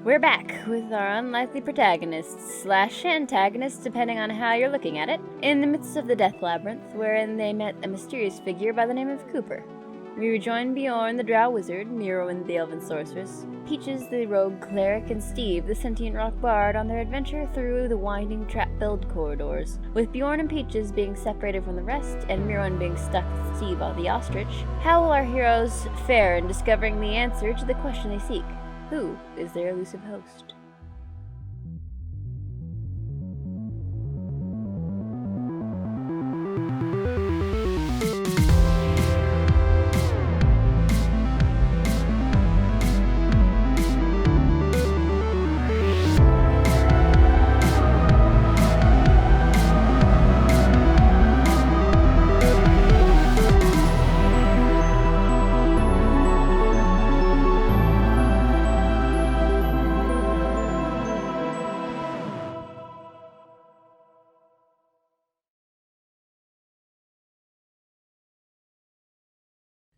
We're back with our unlikely protagonists / antagonists, depending on how you're looking at it, in the midst of the Death Labyrinth, wherein they met a mysterious figure by the name of Cooper. We rejoin Bjorn the Drow Wizard, Mirowyn the Elven Sorceress, Peaches the Rogue Cleric, and Steve the sentient rock bard on their adventure through the winding trap-filled corridors. With Bjorn and Peaches being separated from the rest, and Mirowyn being stuck with Steve the ostrich, how will our heroes fare in discovering the answer to the question they seek? Who is their elusive host?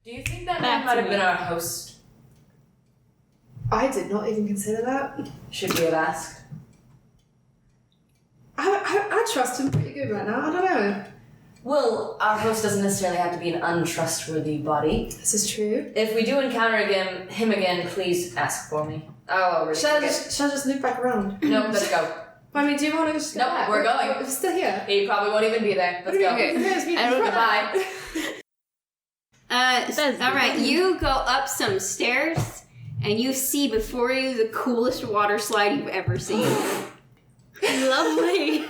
Do you think that man might have been our host? I did not even consider that. Should we have asked? I trust him pretty good right now. I don't know. Well, our host doesn't necessarily have to be an untrustworthy body. This is true. If we do encounter him again, please ask for me. Oh, really? Shall I just loop back around? No, let's go. I mean, do you want to just go back? We're going. We're still here. He probably won't even be there. Let's go. Okay. Goodbye. Alright, you go up some stairs and you see before you the coolest water slide you've ever seen. Lovely.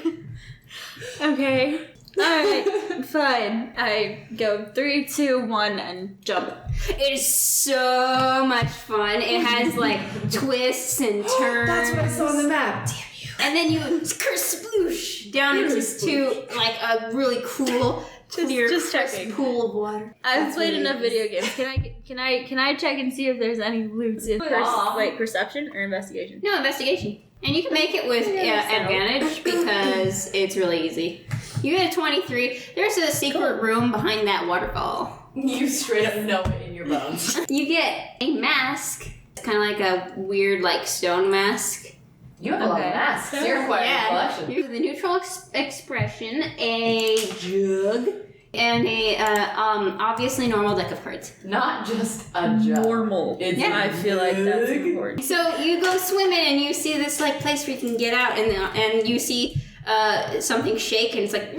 Okay. Alright, fine. I go 3, 2, 1 and jump. It is so much fun. It has like twists and turns. That's what I saw on the map. Damn you. And then you sploosh down into like a really cool clear just crisp checking. pool of water. I've played enough video games. Can I check and see if there's any loot in perception or investigation? No, investigation. And you can make it with advantage because it's really easy. You get a 23. There's a secret room behind that waterfall. You straight up know it in your bones. You get a mask. It's kind of like a weird, like, stone mask. You have a lot of masks. You're quite a collection. You have the neutral expression, a jug, and a obviously normal deck of cards. Not just a jug. Normal. I feel like that's important. So you go swimming and you see this like place where you can get out, and you see something shake, and it's like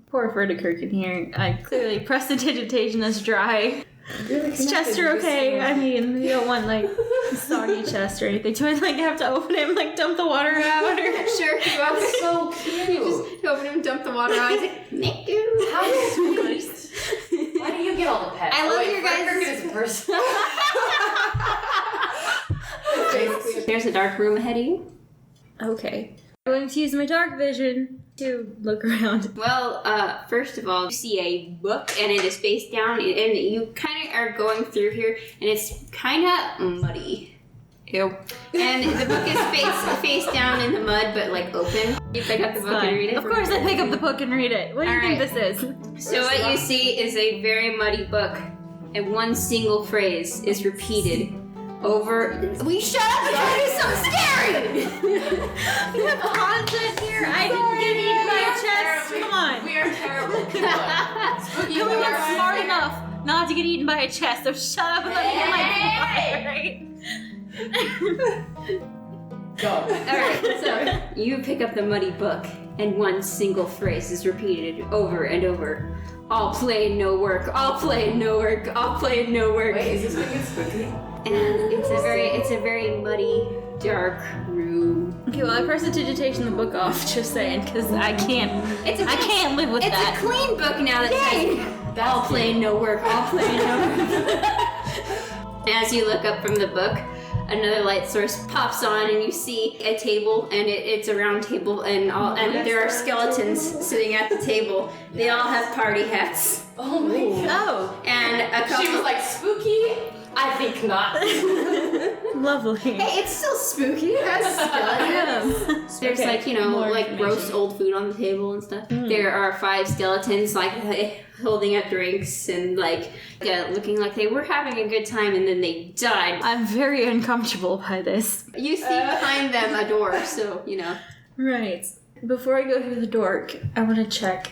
Poor Ferdikirk in here. I clearly prestidigitation is dry. Is Chester okay? I mean, we don't want like soggy chest or anything. Do I like have to open it and like dump the water out? Or? Sure, you are so cute. Just open him, dump the water out. He's like, thank you. How sweet. Why do you get all the pets? I love your guys' person. There's a dark room ahead of you. Okay. I'm going to use my dark vision to look around. Well, first of all, you see a book, and it is face down, and you kind of are going through here, and it's kind of muddy. Ew. And the book is face down in the mud, but like open. You pick up the book and read it. Of course I pick up the book and read it. What do you think this is? So what you see is a very muddy book, and one single phrase is repeated over. Will you shut up and do something scary? We have content here. I didn't get eaten by a chest. Come on. We are terrible people. You were smart enough not to get eaten by a chest, so shut up and let me get my right? Go. Alright, so you pick up the muddy book, and one single phrase is repeated over and over. All play, no work. All play, no work. All play, no work. Wait, is this going to get spooky? And it's a very muddy, dark room. Okay, well I prestidigitation the book off, just saying, because I can't live with that. It's a clean book now that says all play, no work. All play, no work. As you look up from the book, another light source pops on, and you see a table, and it's a round table, and there are skeletons sitting at the table. They all have party hats. Oh my god. Oh. And a couple. She was like, spooky? I think not. Lovely. Hey, it's still spooky. It has skeletons. There's Okay, more like gross information. old food on the table and stuff. There are 5 skeletons holding up drinks and looking like they were having a good time and then they died. I'm very uncomfortable by this. You see behind them a door, so Right. Before I go through the door, I want to check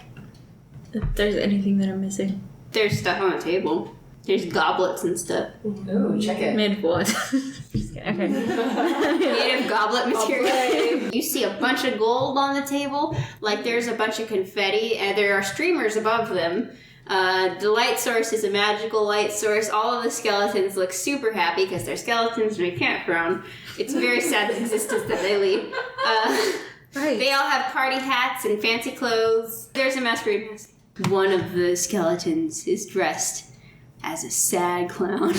if there's anything that I'm missing. There's stuff on the table. There's goblets and stuff. Ooh, check it. Made of what? Just kidding. Okay. Made of goblet material. You see a bunch of gold on the table. Like there's a bunch of confetti, and there are streamers above them. The light source is a magical light source. All of the skeletons look super happy because they're skeletons in a campground. It's a very sad existence that they lead. Right. They all have party hats and fancy clothes. There's a masquerade mask. One of the skeletons is dressed as a sad clown.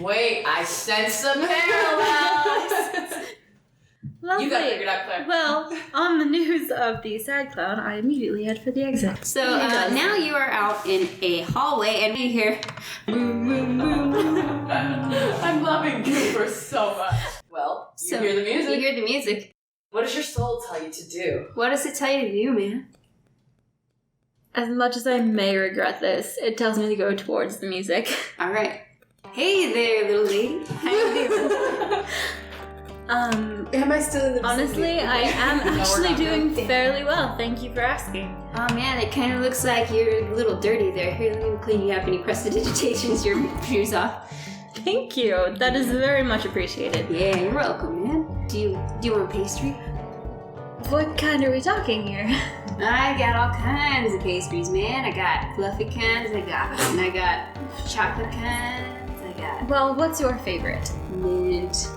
Wait, I sense some parallels. Lovely. You got it figured out, Claire. Well, on the news of the sad clown, I immediately head for the exit. So now you are out in a hallway and you hear boom, boom, boom. I'm loving Cooper so much. Well, you hear the music. You hear the music. What does your soul tell you to do? What does it tell you to do, man? As much as I may regret this, it tells me to go towards the music. All right. Hey there, little lady. How you doing? Am I still in the Honestly, I am we're actually not. doing fairly well. Thank you for asking. Oh man, it kind of looks like you're a little dirty there. Here, let me clean you up and you prestidigitations your shoes off. Thank you. That is very much appreciated. Yeah, you're welcome, man. Do you want pastry? What kind are we talking here? I got all kinds of pastries, man. I got fluffy kinds, I got chocolate kinds, I got Well, what's your favorite? mint.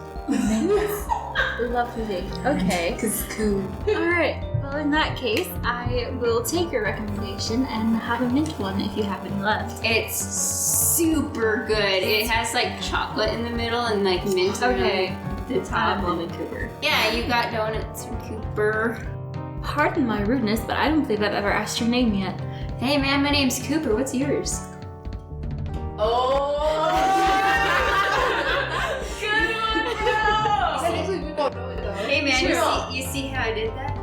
Lovely. Okay. cool. Alright. Well, in that case, I will take your recommendation and have a mint one if you have any left. It's super good. It has like chocolate in the middle and like mint Okay. around the top. Cooper. Yeah, you got donuts from Cooper. Pardon my rudeness, but I don't believe I've ever asked your name yet. Hey man, my name's Cooper. What's yours? Good one, bro! Technically, we don't know it though. Hey man, Sure. you see how I did that there?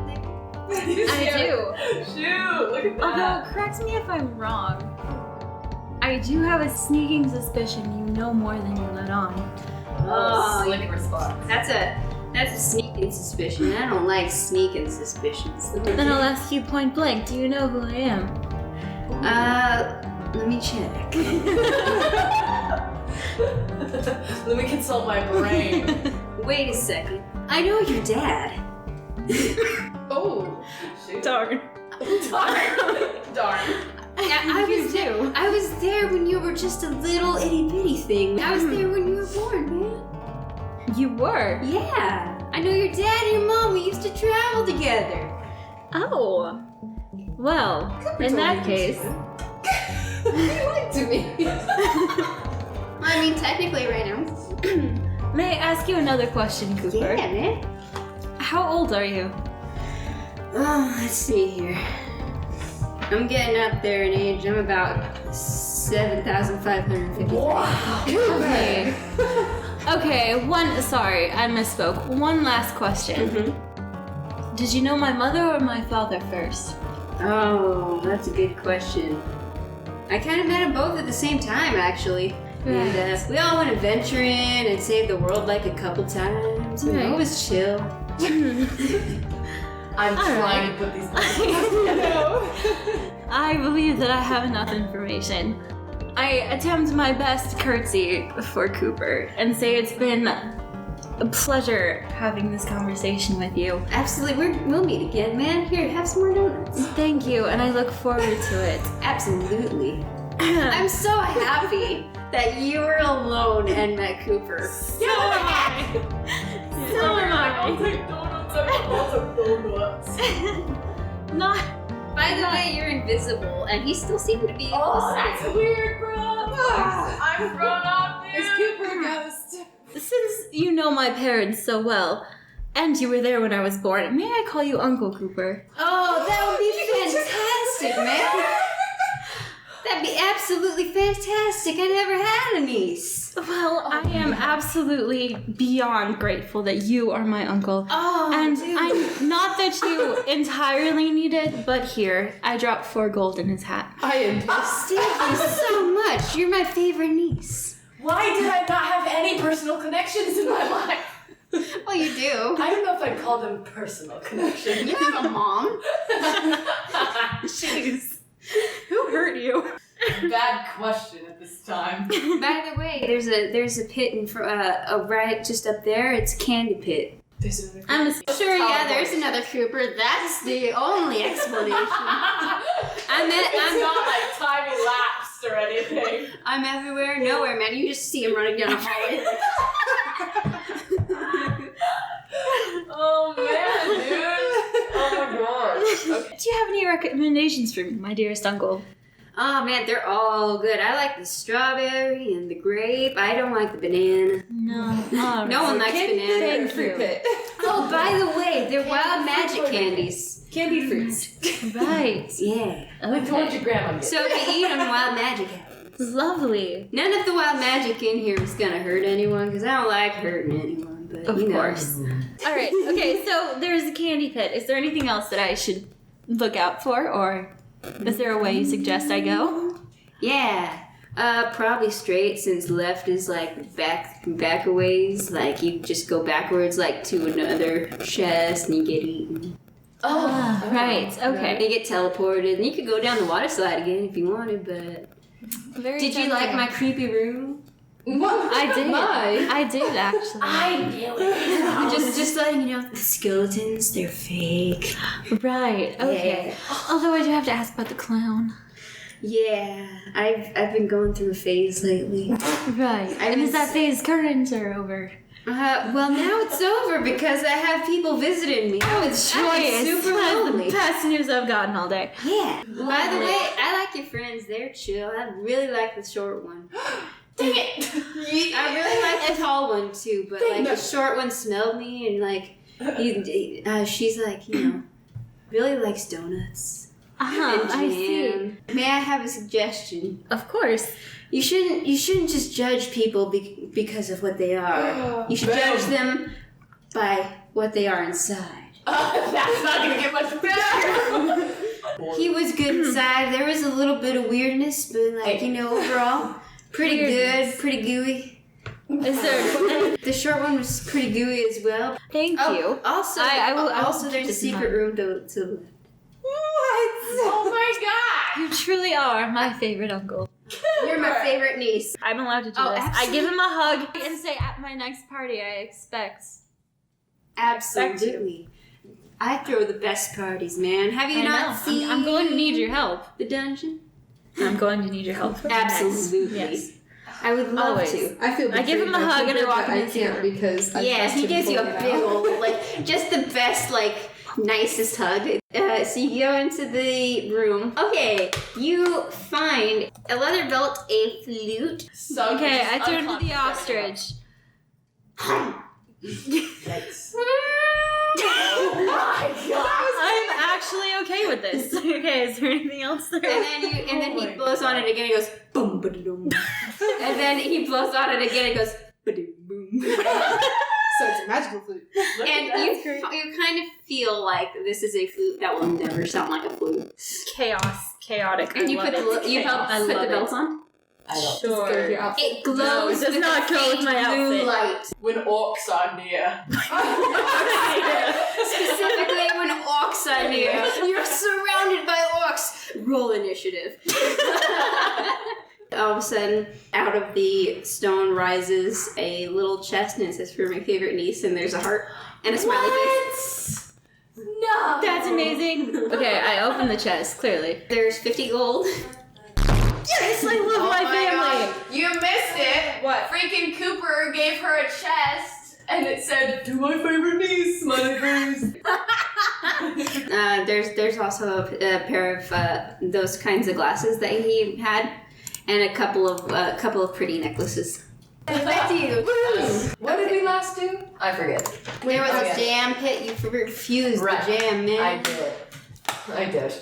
I do. Shoot, look at that. Although, correct me if I'm wrong. I do have a sneaking suspicion you know more than you let on. Oh, slick response. That's a sneaking suspicion. I don't like sneaking suspicions. Then I'll ask you point blank, do you know who I am? Let me check. Let me consult my brain. Wait a second. I know your dad. Oh, shoot. Darn. Darn. I was there when you were just a little itty bitty thing. I was there when you were born, man. You were? Yeah. I know your dad and your mom. We used to travel together. Oh. Well, in that case, You lied to me. I mean, technically right now. may I ask you another question, Cooper? Yeah, man. How old are you? Oh, let's see here. I'm getting up there in age. I'm about 7,550. Okay. Okay, sorry, I misspoke. One last question. Did you know my mother or my father first? Oh, that's a good question. I kind of met them both at the same time, actually. And we all went adventuring and saved the world like a couple times. Right. It was chill. I'm trying to put these I believe that I have enough information. I attempt my best curtsy for Cooper and say it's been a pleasure having this conversation with you. Absolutely, we'll meet again, man. Here, have some more donuts. Thank you, and I look forward to it. Absolutely. I'm so happy that you were alone and met Cooper. So am I. So am I'll I. take donuts. I'll take donuts. Not. By the way, you're invisible, and he still seemed to be able Oh, to that's see. weird, bro. I'm grown up, dude. Is Cooper a ghost? Since you know my parents so well, and you were there when I was born, may I call you Uncle Cooper? Oh, that would be fantastic, man. That'd be absolutely fantastic. I never had a niece. Well, I am absolutely beyond grateful that you are my uncle. Oh, And dude. I'm not that you entirely need it, but here, I dropped 4 gold in his hat. I am pissed. Thank you so much. You're my favorite niece. Why did I not have any personal connections in my life? Well, you do. I don't know if I'd call them personal connections. You have a mom. Jeez. Who hurt you? Bad question at this time. By the way, there's a pit in right just up there. It's a candy pit. There's another. I'm Sure, yeah, there's another Cooper. That's the only explanation. It's not like time elapsed or anything. I'm everywhere, nowhere, man. You just see him running down a hallway. Oh man, dude. Oh my gosh. Okay. Do you have any recommendations for me, my dearest uncle? Oh man, they're all good. I like the strawberry and the grape. I don't like the banana. No. No one likes banana. Thank Fruit you. pit. Oh, by the way, they're wild magic candies. Candied fruits. Right. Yeah. Like the ones your grandma gets. So if you eat them, wild magic happens. Lovely. None of the wild magic in here is gonna hurt anyone, because I don't like hurting anyone. But Of you know. course. All right. Okay. So there's a candy pit. Is there anything else that I should look out for, or is there a way you suggest I go? Yeah. Probably straight, since left is like back a ways. Like you just go backwards, like to another chest, and you get eaten. Oh, right. Okay. You get teleported, and you could go down the water slide again if you wanted. But Very did you like my creepy room? What? I did. My. I did actually. I knew it. Just letting you know, the skeletons, they're fake. Right. Okay. Yeah. Although I do have to ask about the clown. Yeah, I've been going through a phase lately. Right. And is that phase current or over? Well, now it's over because I have people visiting me. Oh, it's Joyous. super That's lonely. the best news I've gotten all day. Yeah. By the way, I like your friends. They're chill. I really like the short one. Dang it. I really like the tall one too, but like the short one smelled me and like she's like, you know, really likes donuts and I see. jam. May I have a suggestion? Of course. You shouldn't just judge people because of what they are. You should judge them by what they are inside. That's not gonna get much better. He was good inside. There was a little bit of weirdness, but like, you know, overall, pretty good, pretty gooey. Is there? The short one was pretty gooey as well. Thank you. Also, I will also keep there's a this in secret mind. room to Oh my god. You truly are my favorite uncle. You're my favorite niece. I'm allowed to do Oh, this. I absolutely. give him a hug and say, at my next party, I expect. Absolutely. I throw the best parties, man. Have you I not know. seen I'm going to need your help. the dungeon? I'm going to need your help. for the next- Absolutely. Yes. I would love Always. to. I feel I give him a betrayed by hug and I Cooper, walk but him I into can't the- because I Yeah, trust he him gives you a fully big now. old, like, just the best, like, nicest hug. So you go into the room. Okay, you find a leather belt, a flute. So Okay, I just turn to the unconscious. ostrich. Yikes. Oh my god. I'm actually okay with this. Okay, is there anything else there? And then he blows on it again and goes boom ba-da-dum. And then he blows on it again and goes ba-da-boom. So it's a magical flute. And you kind of feel like this is a flute that will never sound like a flute. Chaotic. And you I put love the it. you help I put love the it. belt on. I don't. Go with Sure. your outfit. It glows No, it does with not a go with faint my blue outfit. light. When orcs are near. Specifically when orcs are near. You're surrounded by orcs. Roll initiative. All of a sudden, out of the stone rises a little chest, and it says, "For my favorite niece," and there's a heart and a smiley face. No. That's amazing. Okay, I open the chest, clearly. There's 50 gold. Yes, I love my family. God. You missed it. What? Freaking Cooper gave her a chest, and it said, "To my favorite niece, smiley face." There's also a pair of those kinds of glasses that he had, and a couple of pretty necklaces. Back to you. What did we last do? I forget. There was Oh, a yeah. jam pit. You refused Right. the jam, man. I did. I did.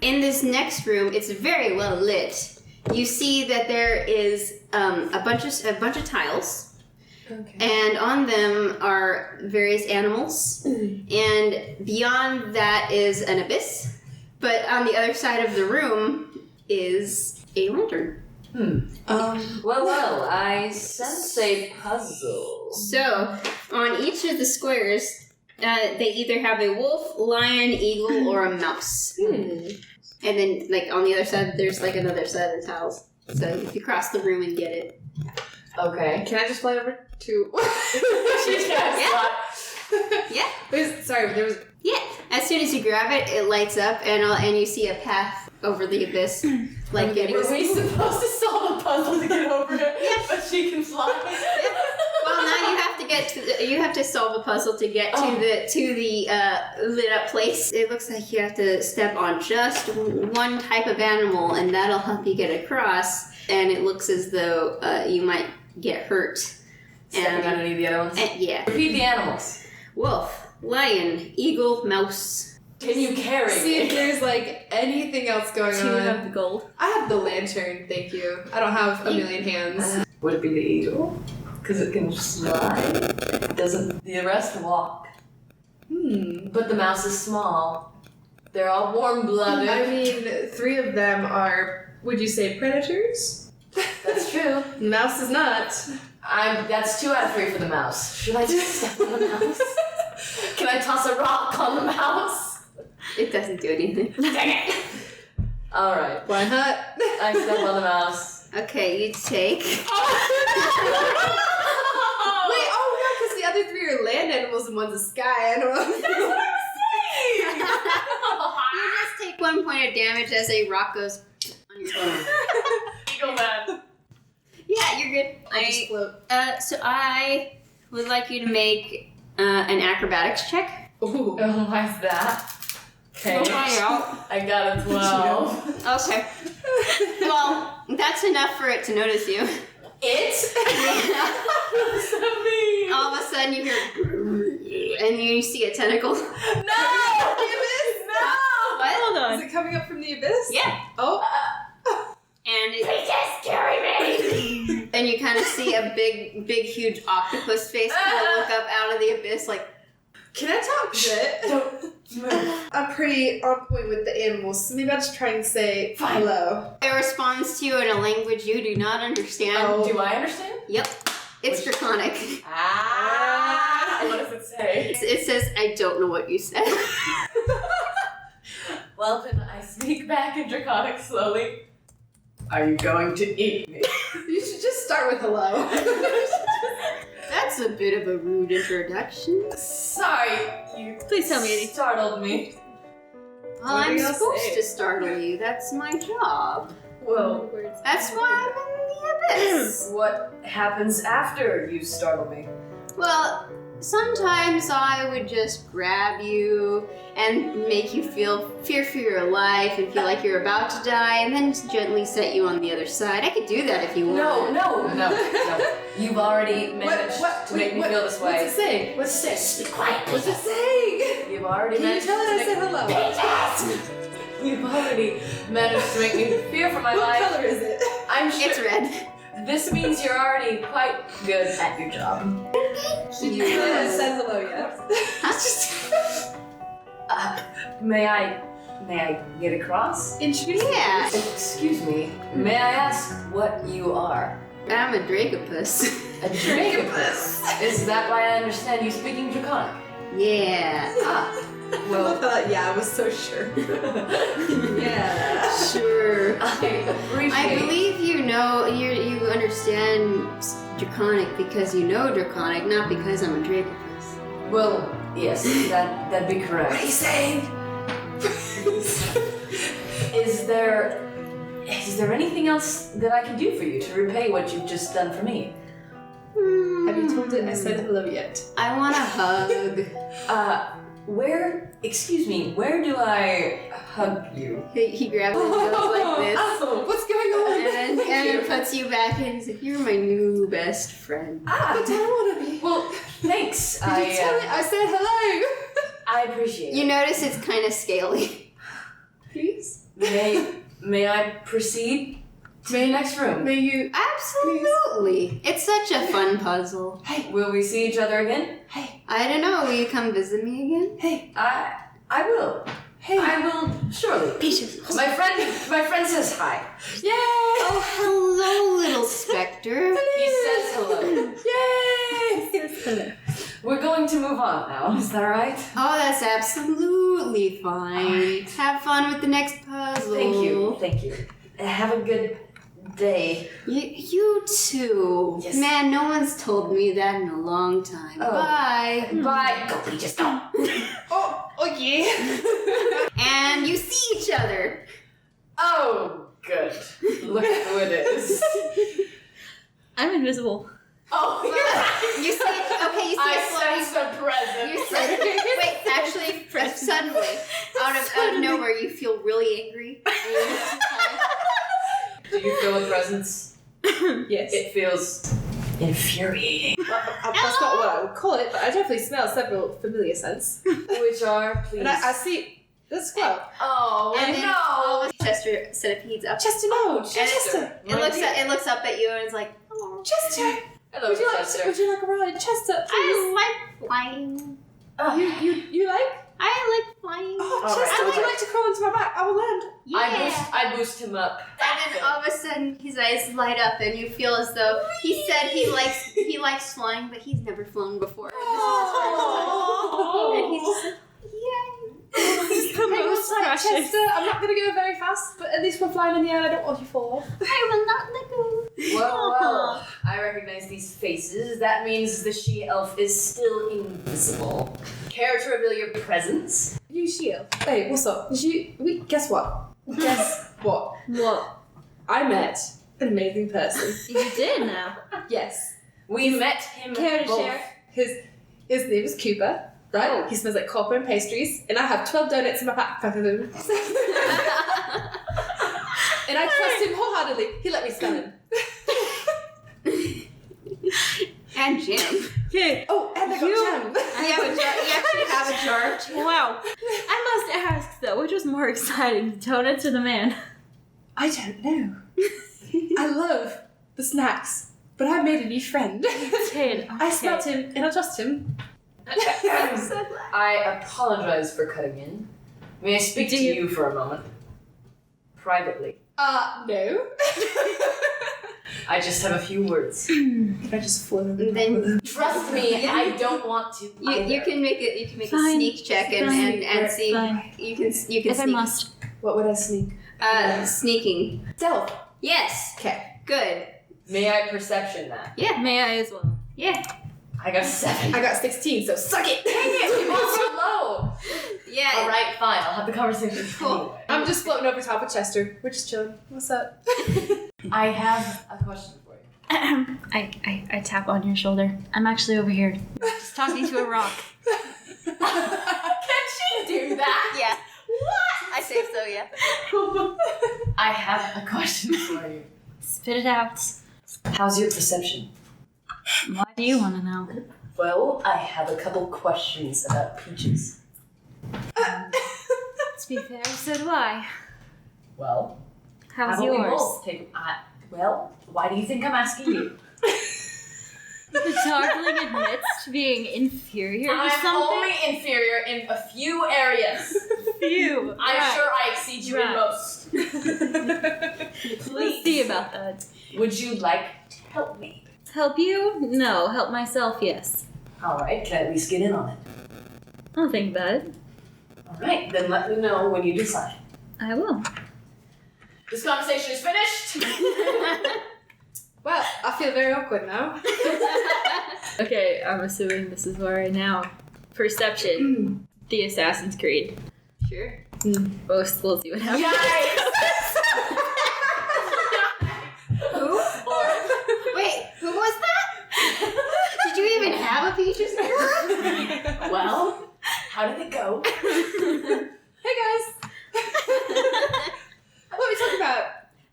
In this next room, it's very well lit. You see that there is a bunch of tiles, Okay. And on them are various animals. And beyond that is an abyss. But on the other side of the room is a lantern. Well, I sense a puzzle. So, on each of the squares, they either have a wolf, lion, eagle, or a mouse. And then, like, on the other side, there's, like, another set of the tiles. So, if you cross the room and get it. Okay. Can I just fly over to... She's Yeah. Wait, sorry, there was... Yeah. As soon as you grab it, it lights up, and you see a path over the abyss. Like, getting... Were we supposed to solve a puzzle to get over it? Yes. But she can fly? Well, now you have to get to you have to solve a puzzle to get to the lit up place. It looks like you have to step on just one type of animal, and that'll help you get across. And it looks as though you might get hurt. Stepping underneath the other ones? Yeah. Repeat the animals. Wolf, lion, eagle, mouse. Can you carry See if me? there's, like, anything else going 2 on. of the gold. I have the lantern, thank you. I don't have a million hands. Would it be the eagle? Because it can fly. Doesn't the rest walk? But the mouse is small. They're all warm-blooded. I mean, 3 of them are, would you say, predators? That's true. The mouse is not. That's 2 out of 3 for the mouse. Should I just step on the mouse? Can I toss a rock on the mouse? It doesn't do anything. Dang it! Alright. Why not? I step on the mouse. Okay, you take. Wait, oh no, because the other 3 are land animals and one's a sky animal. You just take 1 point of damage as a rock goes on your phone. Eagle man. Yeah, you're good. I just float. So I would like you to make an acrobatics check. Ooh. Oh, why's that? Okay. I got a 12. Okay. Well, that's enough for it to notice you. It? What does that mean? All of a sudden you hear, and you see a tentacle. No! The abyss? No! What? Hold on. Is it coming up from the abyss? Yeah. Oh. And Just carry me! and you kind of see a big, huge octopus face kind of look up out of the abyss, like. Can I talk shit? Don't move. I'm pretty on point with the animals, so maybe I'll just try and say hello. It responds to you in a language you do not understand. Oh. Do I understand? Yep. It's Draconic. What does it say? It says, I don't know what you said. Well, then I sneak back in Draconic slowly. Are you going to eat me? You should just start with hello. That's a bit of a rude introduction. Sorry, you Please tell me. startled me. Well, What are I'm you gonna supposed say? to startle you. That's my job. Well, That's why I'm in the abyss. what happens after you startle me? Well, sometimes I would just grab you and make you feel fear for your life and feel like you're about to die, and then gently set you on the other side. I could do that if you want. No. You've already managed to make me feel this way. What's it saying? What's this? Be quiet. What's it saying? You've already Can you managed tell to that I make said hello? Peaches! You've already managed to make me fear for my What life. color is it? I'm sure. It's red. This means you're already quite good at your job. Did you tell that I said hello yet? May I get across? Introduce Yeah. Excuse me. May I ask what you are? I'm a Dracopus. A Dracopus. Is that why I understand you speaking Draconic? Yeah. I Well, love that. Yeah, I was so sure. Yeah. Sure. I appreciate. I believe you know, you understand Draconic because you know Draconic, not because I'm a Dracopus. Well, yes, that'd be correct. What are you saying? Is there anything else that I can do for you to repay what you've just done for me? Have you told it I said hello yet? I want a hug. Excuse me, where do I hug you? He grabs it and goes like this. Oh, what's going on? And then puts you back and he's like, you're my new best friend. But I don't want to be. Well, thanks. Did you tell it I said hello? I appreciate You it. notice it's kind of scaly. Please? May I proceed? To your next room. May you... Absolutely. It's such a fun puzzle. Hey, will we see each other again? I don't know. Will you come visit me again? Hey. I will. Hey. I will surely. Peaches. My friend says hi. Yay! Oh, hello, little specter. He says hello. Yay! We're going to move on now. Is that right? Oh, that's absolutely fine. Have fun with the next puzzle. Thank you. Have a good day. You too. Yes. Man, no one's told me that in a long time. Oh. Bye. Bye. Go, Peaches, go. Oh yeah. And you see each other. Oh, good. Look who it is. I'm invisible. Oh, you're right. You see it. Okay, you see I it floating. sense a presence. You see wait, actually, suddenly, out of nowhere, you feel really angry. And you look to the side. Do you feel a presence? Yes. It feels infuriating. That's not what I would call it, but I definitely smell several familiar scents. Which are, please. And I see the squirrel. Oh, And then no. Chester centipede up. Chester, no! Chester. It looks up at you and it's like, oh. Chester! Hello, Would you Chester. like a ride? Chester, please. I like flying. Oh, You like? I like flying. Oh, All Chester, right, would you okay. like to crawl into my back? I will land. Yeah. I boost him up. And then all of a sudden, his eyes light up, and you feel as though he said he likes flying, but he's never flown before. And he's just like, yay! He's the Hey, most what's that, precious. Chester? I'm not going to go very fast, but at least we're flying in the air and I don't want you to fall off. I will not let go. Well, I recognize these faces. That means the she-elf is still invisible. Care to reveal your presence? You shield. Hey, what's up? Guess what? Guess what? What? I met an amazing person. You did now. Yes. We met him Care to both. share? His name is Cooper, right? He smells like copper and pastries, and I have 12 donuts in my backpack of them. And I trust him wholeheartedly. He let me smell him. And Jim. Okay. Oh, and I got jam. You actually have a jar of jam. Wow. I must ask though, which was more exciting, the donuts or the man? I don't know. I love the snacks, but I made a new friend. Kid. I smelt him, and I trust him. I apologize for cutting in. May I speak Do to you- you for a moment? Privately. No. I just have a few words. Can I just float over? Then Trust me, I don't want to. you can make a Fine. sneak check and see Fine. you can If I sneak. must. What would I sneak? Sneaking. Stealth. Yes. Okay. Good. May I perception that? Yeah. May I as well? Yeah. I got 7. I got 16, so suck it. Dang it, we both so low. Yeah. All right, fine. I'll have the conversation. Cool. Anyway. I'm just floating over top of Chester. We're just chilling. What's up? I have a question for you. I tap on your shoulder. I'm actually over here, just talking to a rock. Can she do that? Yeah. What? I say so. Yeah. I have a question for you. Spit it out. How's your perception? Why do you want to know? Well, I have a couple questions about Peaches. To be fair, so do I. Well, How's how about we yours? both take? Well, why do you think I'm asking you? The darkling admits to being inferior to I'm something? only inferior in a few areas. Few. I'm Right. sure I exceed you in Right. most. Let's see about that. Would you like to help me? Help you? No. Help myself, yes. All right, can I at least get in on it? I'll think about it. All right, then let me know when you decide. I will. This conversation is finished. Well, I feel very awkward now. Okay, I'm assuming this is where I now. Perception. The Assassin's Creed. Sure. Both we'll see what happens. Who? Wait. Who was that? Did you even have a Peaches before? Well, how did it go? Hey guys. What are we talking about?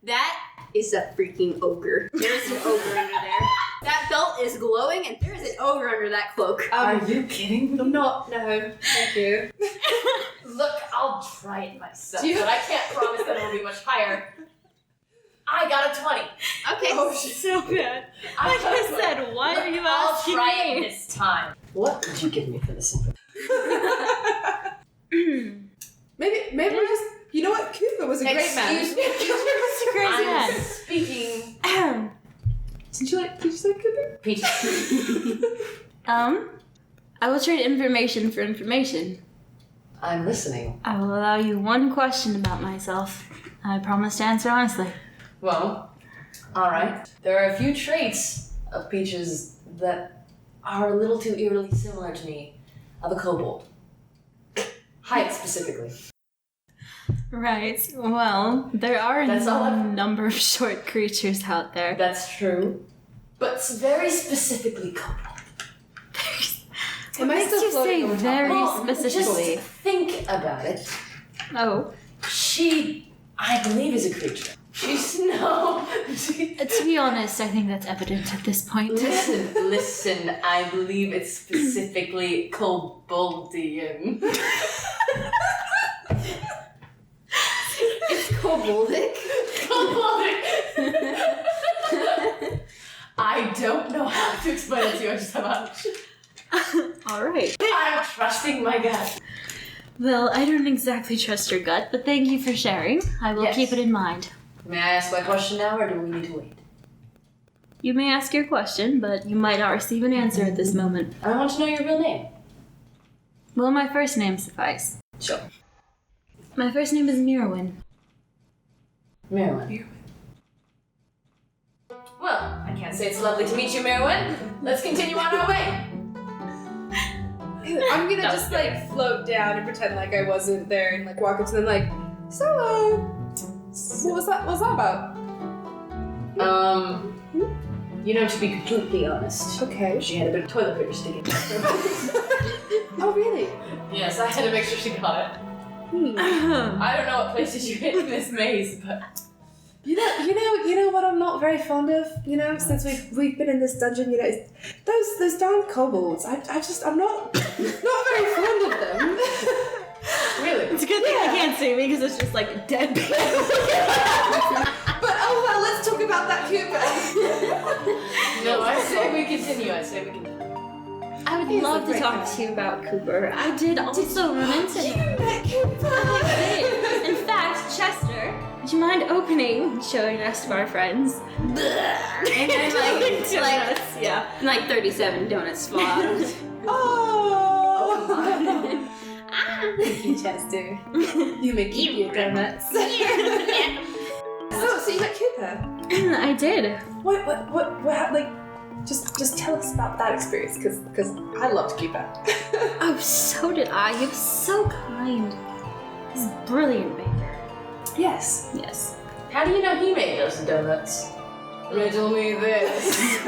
That is a freaking ogre. There's an ogre under there. That belt is glowing, and there's an ogre under that cloak. Are you kidding me? I'm not. No. Thank you. Look, I'll try it myself, Do you- but I can't promise that it'll be much higher. I got a 20. Okay. Oh, shit. So bad. I Like got a I 20. said, why are you I'll asking try it me? this time. What did you give me for this information? Maybe we just. You know what? Cooper was a great man. Excuse me. It's a crazy I'm man. speaking. Did you say Cooper? Peaches. I will trade information for information. I'm listening. I will allow you one question about myself. I promise to answer honestly. Well, alright. There are a few traits of Peaches that are a little too eerily similar to me of a kobold. Height, specifically. Right. Well, there are That's all a I've- number of short creatures out there. That's true. But very specifically kobold. Am I makes still you floating say on top? very Well, specifically? just think about it. Oh. She, I believe, is a creature. She's no. To be honest, I think that's evident at this point. Listen, I believe it's specifically koboldian. It's koboldic. Koboldic! I don't know how to explain it to you so much. Alright. I'm trusting my gut. Well, I don't exactly trust your gut, but thank you for sharing. I will Yes. keep it in mind. May I ask my question now, or do we need to wait? You may ask your question, but you might not receive an answer at this moment. I want to know your real name. Will my first name suffice? Sure. My first name is Mîrowyn. Mirowyn. Well, I can't say it's lovely to meet you, Mirowyn. Let's continue on our way. I'm gonna No. just like float down and pretend like I wasn't there and like walk up to them like, so what was that about? You know, to be completely honest, Okay. she had a bit of toilet paper sticking to her. Oh really? Yes, I had to make sure she got it. I don't know what places you hid in this maze, but You know what I'm not very fond of, since we've been in this dungeon, is those darn kobolds. I'm not very fond of them. really. It's a good thing I can't see because it's just like dead people. But oh well, let's talk about that Cooper. No, I say we continue. I would He's a love to great talk guy. to you about Cooper. I did also run into him. met Cooper. I did. In fact, Chester, would you mind opening, showing the rest of our friends? And then like yeah. like 37 donuts fall out. Oh. Thank you, Chester. You may keep your donuts. So you met Cooper. I did. What like just tell us about that experience because I loved Cooper. Oh, so did I. He was so kind. He's a brilliant baker. Yes. Yes. How do you know he made those donuts? Riddle me this.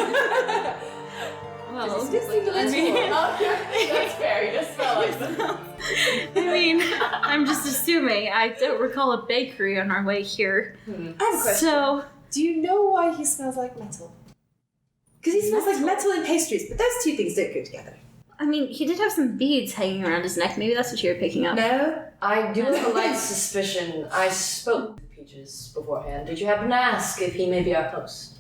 Well, This seemed I mean, That's fair. You just smell like them. I mean, I'm just assuming. I don't recall a bakery on our way here. I have a question. So, Do you know why he smells like metal? Because he smells like metal and pastries, but those two things don't go together. I mean, he did have some beads hanging around his neck. Maybe that's what you were picking up. No? I do have a light suspicion. I spoke to Peaches beforehand. Did you happen to ask if he may be our host?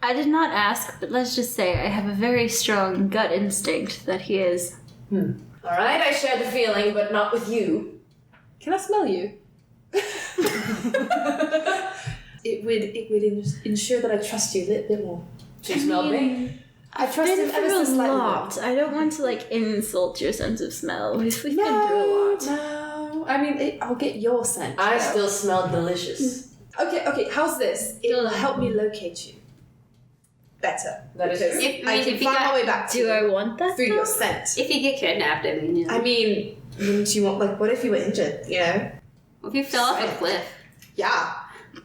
I did not ask, but let's just say I have a very strong gut instinct that he is. Alright, I share the feeling, but not with you. Can I smell you? It would ensure that I trust you a little bit more. She smelled me. I trust Been him ever through so a slightly. lot. I don't want to insult your sense of smell. We've been through a lot. No. I mean, I'll get your scent. I though. still smell delicious. Okay, how's this? It will help me locate you better. That is Because true. I can find my way back to Do I you want that? through though? your scent. If you get kidnapped, I mean, I mean, wouldn't you want, what if you were injured, if you fell off a cliff. Yeah.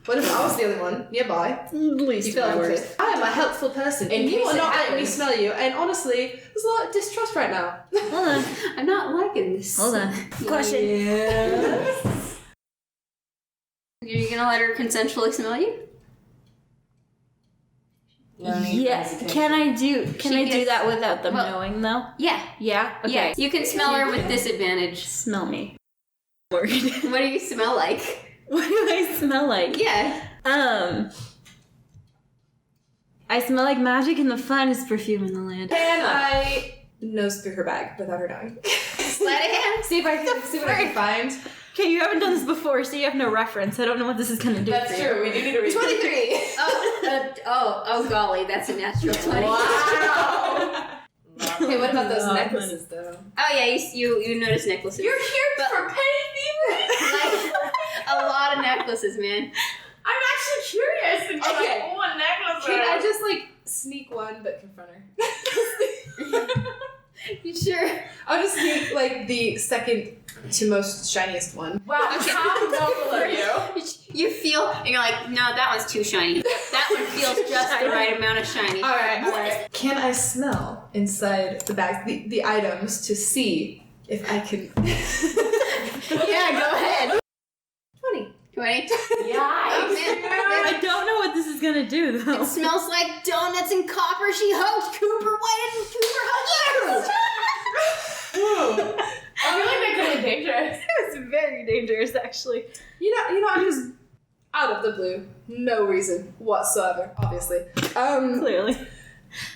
What if I was the only one nearby? At least You feel my like worst. I am a helpful person. In And you case are it not letting me happens. smell you. And honestly, there's a lot of distrust right now. Hold on. I'm not liking this. Hold on. Question. Yes. You're gonna let her consensually smell you? No need for Yeah. hesitation. Can I do gets- that without them well- knowing though? Yeah. Yeah. Okay. Yeah. You can smell her with disadvantage. Smell me. Word. What do you smell like? What do I smell like? Yeah. I smell like magic and the finest perfume in the land. Can I nose through her bag without her knowing? Sleight of hand. See what I can find. Okay, you haven't done this before, so you have no reference. I don't know what this is gonna do That's for you. true. We do need to read 23. Oh golly, that's a natural 20. Wow. Okay, what about those No, necklaces though? Oh yeah, you notice necklaces. You're here for penny thievery? like a lot of necklaces, man. I'm actually curious. And Okay. like, what necklace Can I just like sneak one but confront her? You sure? I'll just sneak like the second to most shiniest one. Wow, Okay. how noble of you. You feel, and you're like, no, that one's too shiny. That one feels just the right amount of shiny. Alright. Can I smell inside the bags, the items to see if I can Yeah, go ahead. 20. 20. Yeah. Oh, man. I don't know what this is gonna do, though. It smells like donuts and copper. She hugged Cooper. Why didn't Cooper hug you? I feel like that could be dangerous. It's very dangerous, actually. You know, I'm just out of the blue. No reason whatsoever, obviously. Clearly.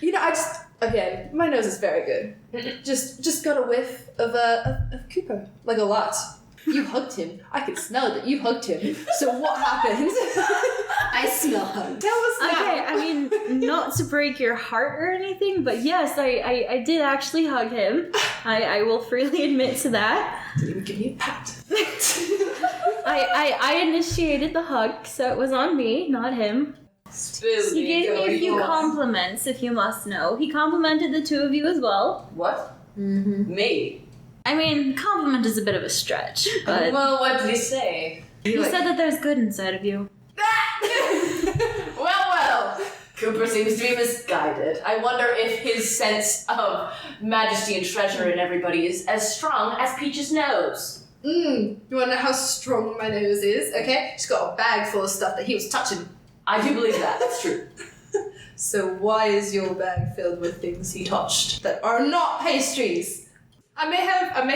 You know, I just again, my nose is very good. Just got a whiff of Cooper, like a lot. You hugged him. I could smell that you hugged him. So what happened? I smell hugs. Tell us now. Okay, I mean, not to break your heart or anything, but yes, I did actually hug him. I will freely admit to that. Didn't even give me a pat. I initiated the hug, so it was on me, not him. He gave me a few compliments, if you must know. He complimented the two of you as well. What? Mm-hmm. Me? I mean, compliment is a bit of a stretch, but Well, what did he say? he said that there's good inside of you. Well. Cooper seems to be misguided. I wonder if his sense of majesty and treasure in everybody is as strong as Peach's nose. You wanna know how strong my nose is? Okay? She's got a bag full of stuff that he was touching. I do believe that. That's true. So why is your bag filled with things he touched that are not pastries? I may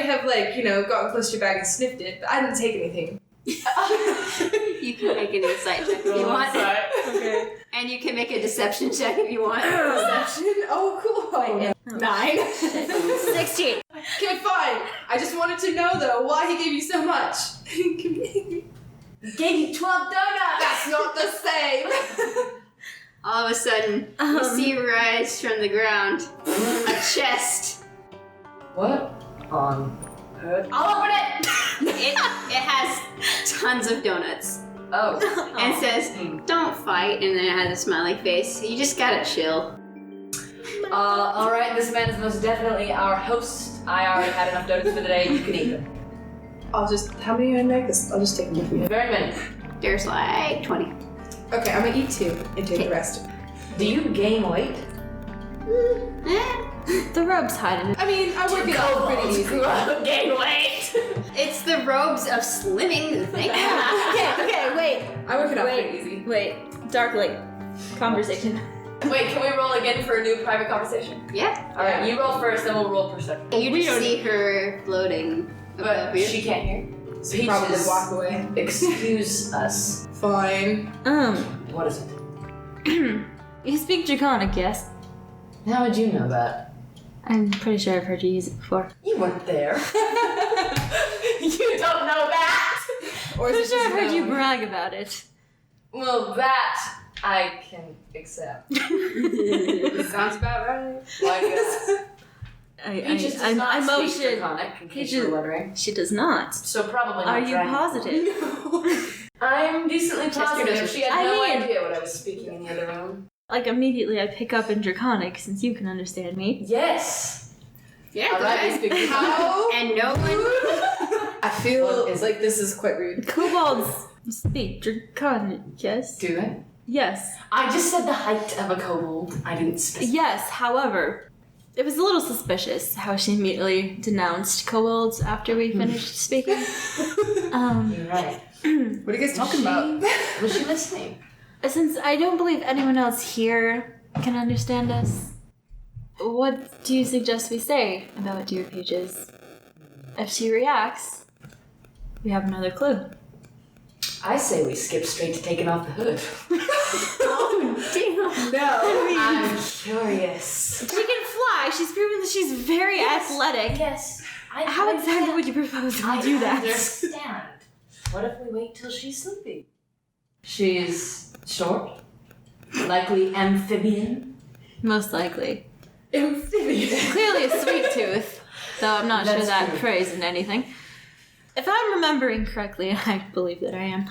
have like, you know, gotten close to your bag and sniffed it, but I didn't take anything. You can make an insight check if you want. Okay. And you can make a deception check if you want. Perception? Oh, cool. 9. 16. Okay, fine. I just wanted to know, though, why he gave you so much. Gave you 12 donuts! That's not the same. All of a sudden, you see rise from the ground a chest. What on earth? I'll open it! It has tons of donuts. Oh. And says, don't fight, and then it has a smiley face. You just gotta chill. Alright, this man is most definitely our host. I already had enough donuts for the day. You can eat them. How many are in there? 'Cause I'll just take them with me. Very many. There's like 20. Okay, I'm gonna eat 2 and take the rest. Do you gain weight? The robe's hiding. I mean, I work it out pretty easy. Gain weight! It's the robes of slimming. Thank you. Okay, wait. I work it out pretty easy. Wait. Darkly. Conversation. Wait, can we roll again for a new private conversation? Yeah. Alright, you roll first, then we'll roll perception. You just see her floating above But you. she can't hear. So probably walk away. Excuse us. Fine. What is it? You speak Draconic, yes? How would you know that? I'm pretty sure I've heard you use it before. You weren't there. You don't know that! Or I'm is it sure I've just heard you known? brag about it. Well, that I can accept. Sounds about right. Why guess? Peaches does I'm not speak motion. Draconic, in case Peaches- you're wondering. She does not. So probably not Are you dragon. positive? I'm decently Chester positive. doesn't- She had I no mean- idea what I was speaking in the other room. Like, immediately I pick up in Draconic, since you can understand me. Yes! Yeah, Alright, we okay. speak Draconic. How? And no one. I feel What is like this is quite rude. Kobolds speak Draconic, yes? Do they? Yes. I just said the height of a kobold. I didn't specify. Yes, however, it was a little suspicious how she immediately denounced kobolds after we finished speaking. You're right. What are you guys talking about? Was she listening? Since I don't believe anyone else here can understand us, what do you suggest we say about dear Peaches? If she reacts, we have another clue. I say we skip straight to taking off the hood. Oh, damn. No. I'm curious. She can fly. She's proven that she's very athletic. Yes. How exactly would you propose we do that? understand. What if we wait till she's sleeping? She's short, likely amphibian. Most likely. Amphibian. Clearly a sweet tooth, though I'm not sure That's that true. prays in anything. If I'm remembering correctly, and I believe that I am,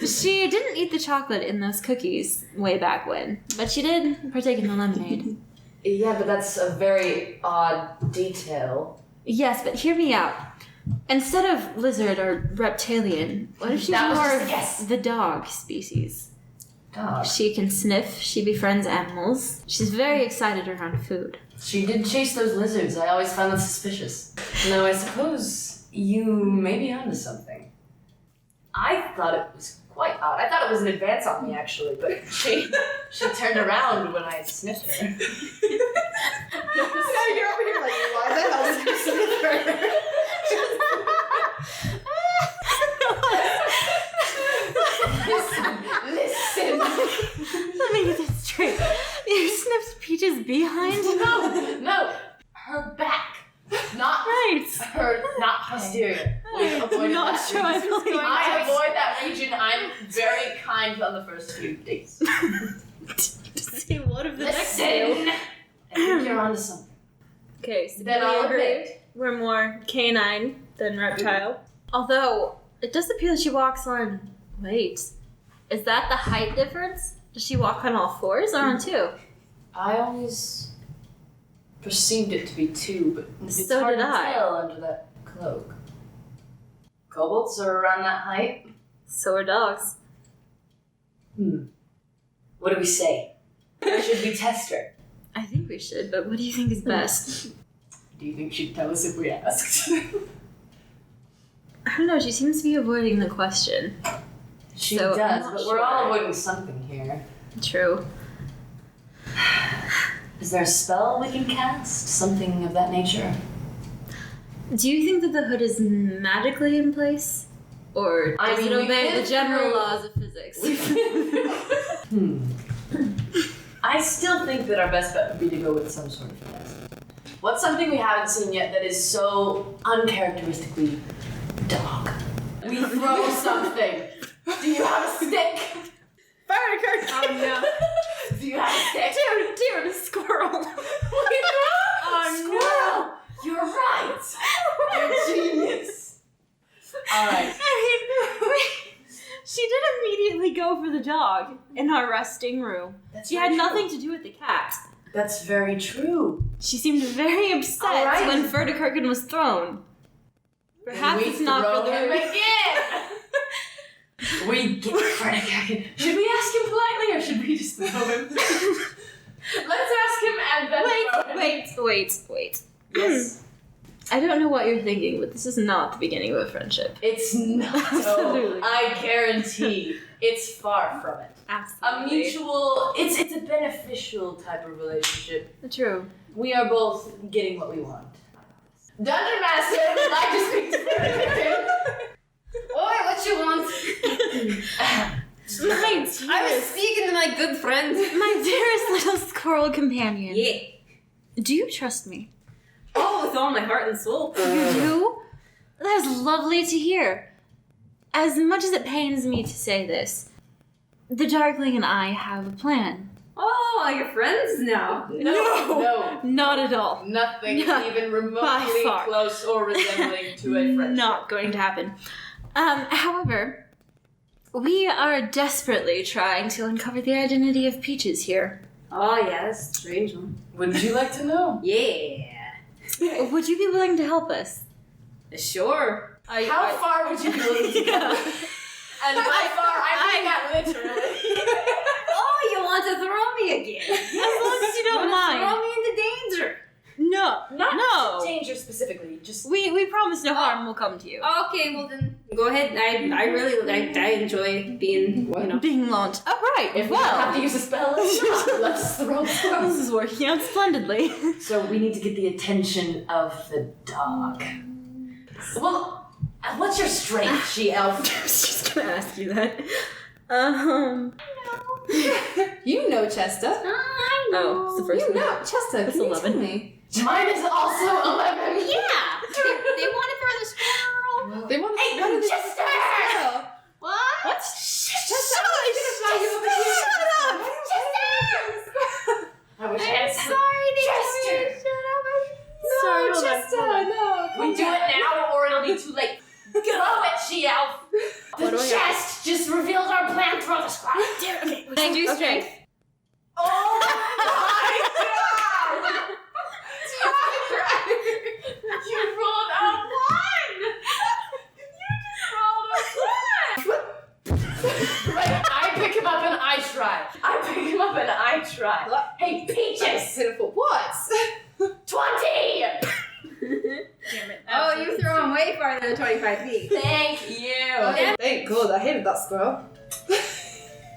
she didn't eat the chocolate in those cookies way back when, but she did partake in the lemonade. Yeah, but that's a very odd detail. Yes, but hear me out. Instead of lizard or reptilian, what if she's That was more just a of guess. the dog species? Dog. She can sniff, she befriends animals. She's very excited around food. She did chase those lizards. I always found that suspicious. No, I suppose you may be onto something. I thought it was quite odd. I thought it was an advance on me, actually, but she turned around when I sniffed her. Now you're over here like, why the hell did you sniff her? Listen. Let me get this straight. You sniffed Peach's behind? No, her back, not Right. her, not posterior. We've avoided Not that sure I region. believe I avoid that region. I'm very kind on the first few dates. To see what of the next Listen, two. I think you're onto something. Okay, so Then we I'll agree admit. we're more canine than reptile. Although, it does appear that she walks on... Wait. Is that the height difference? Does she walk on all fours or on two? I always perceived it to be two, but it's So hard did to I. tell under that cloak. Kobolds are around that height. So are dogs. What do we say? Or should we test her? I think we should, but what do you think is best? Do you think she'd tell us if we asked? I don't know, she seems to be avoiding the question. She So, I'm does, not but we're all sure. avoiding something here. True. Is there a spell we can cast? Something of that nature? Do you think that the hood is magically in place? Or I does mean, it we've obey been the general through- laws of physics? I still think that our best bet would be to go with some sort of test. What's something we haven't seen yet that is so uncharacteristically dog? We throw something. Do you have a stick? Oh no. Do you have a stick? Dude, a squirrel. We throw squirrel. You're right. You're genius. All right. She did immediately go for the dog in our resting room. That's She very had true. nothing to do with the cat. That's very true. She seemed very upset All right. when Ferdikirken was thrown. Perhaps we it's not throw for the him again. We get Ferdikirken. Should we ask him politely or should we just throw him? Let's ask him and then throw him. Wait. Yes. I don't know what you're thinking, but this is not the beginning of a friendship. It's not. Absolutely. I guarantee it's far from it. A Absolutely. mutual, it's a beneficial type of relationship. True. We are both getting what we want. Dungeon Master would like to speak to Ferdinand. Oi, what you want? My I was speaking to my good friend. my dearest little squirrel companion. Yeah. Do you trust me? Oh, with all my heart and soul. You do? That's lovely to hear. As much as it pains me to say this, the Darkling and I have a plan. Oh, are you friends now? No. Not at all. Nothing Not even by remotely far. close or resembling to a friendship. Not going to happen. However, we are desperately trying to uncover the identity of Peaches here. Oh, yeah, that's a strange one. Would you like to know? Yeah. Would you be willing to help us? Sure. How far would you be willing to go? And by far, I mean that literally. Oh, you want to throw me again? As long as you don't mind. Throw me into danger. No. Not danger specifically, just... We promise no harm will come to you. Okay, well then, go ahead. I really enjoy being, Being launched. Oh, right. If we don't have to use a spell, let's throw This spells. is working out splendidly. So we need to get the attention of the dog. Well, What's your strength, she-elf? I was just gonna ask you that. You know, Chester. I know. It's the first You one. know, Chester. That's Can you 11. tell me? Mine is also 11. Yeah. They want to throw the squirrel. They want Hey, what is it? Chester! What? What? Chester, I'm gonna fly you over here. Shut up! I wish I had some. Sorry, they Chester! No, Sorry, hold on, Chester, hold on. no. We do it now or it'll be too late. Throw it, she-elf! What The do I chest just revealed our plan. Throw the squirrel. Okay. Can I do strength? Oh my god! You rolled a 1! You just rolled a 1! Right, I pick him up and I try. I pick him up and I try. Hey, Peaches! Pitiful. What? 20! Damn it. Oh, you throw him way farther than 25 feet. Thank you! Oh, thank God. I hated that squirrel.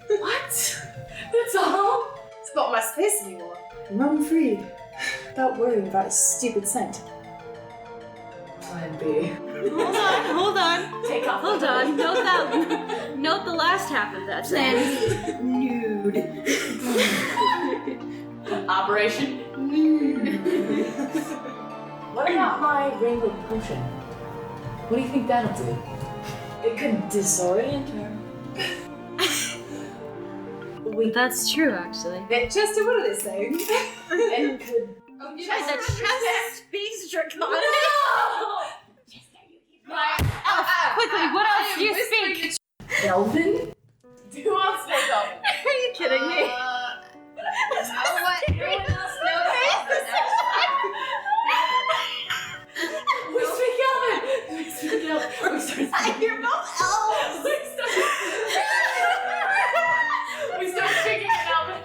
What? That's all? It's not my space anymore. Run free. Without worrying about his stupid scent. Plan B. Hold on. Take off. Hold on. Note the last half of that sentence. Nude. Operation. What about my rainbow potion? What do you think that'll do? It could disorient her. That's true, actually. Chester, what are they saying? It could. Oh, The chest speaks draconic. No! Quickly, what else do you speak? Elven? Who wants to know Elven? Are you kidding me? We speak Elven! We speak Elven! We start speaking. You're both elves. We start speaking in Elven.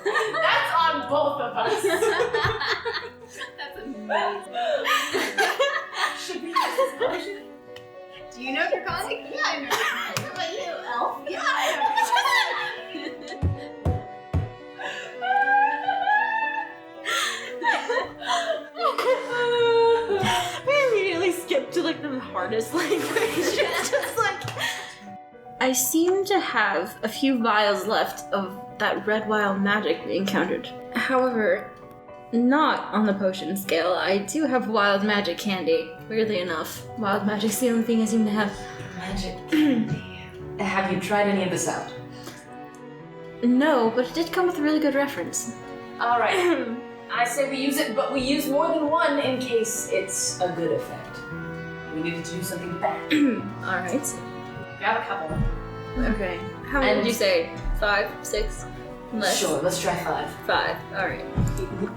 That's on both of us. That's amazing. Should we use this potion? Do you know Draconic? Yeah, I know Draconic. What about you, elf? Yeah, I know Draconic. We immediately skipped to like the hardest language. It's just like I seem to have a few vials left of that red wild magic we encountered. However, not on the potion scale. I do have wild magic candy. Weirdly enough, wild magic's the only thing I seem to have. Magic candy. Have you tried any of this out? No, but it did come with a really good reference. Alright. I say we use it, but we use more than one in case it's a good effect. We needed to do something bad. Alright. Grab a couple. Okay. How many did you say? 5, 6? Less? Sure, let's try 5. 5. Alright.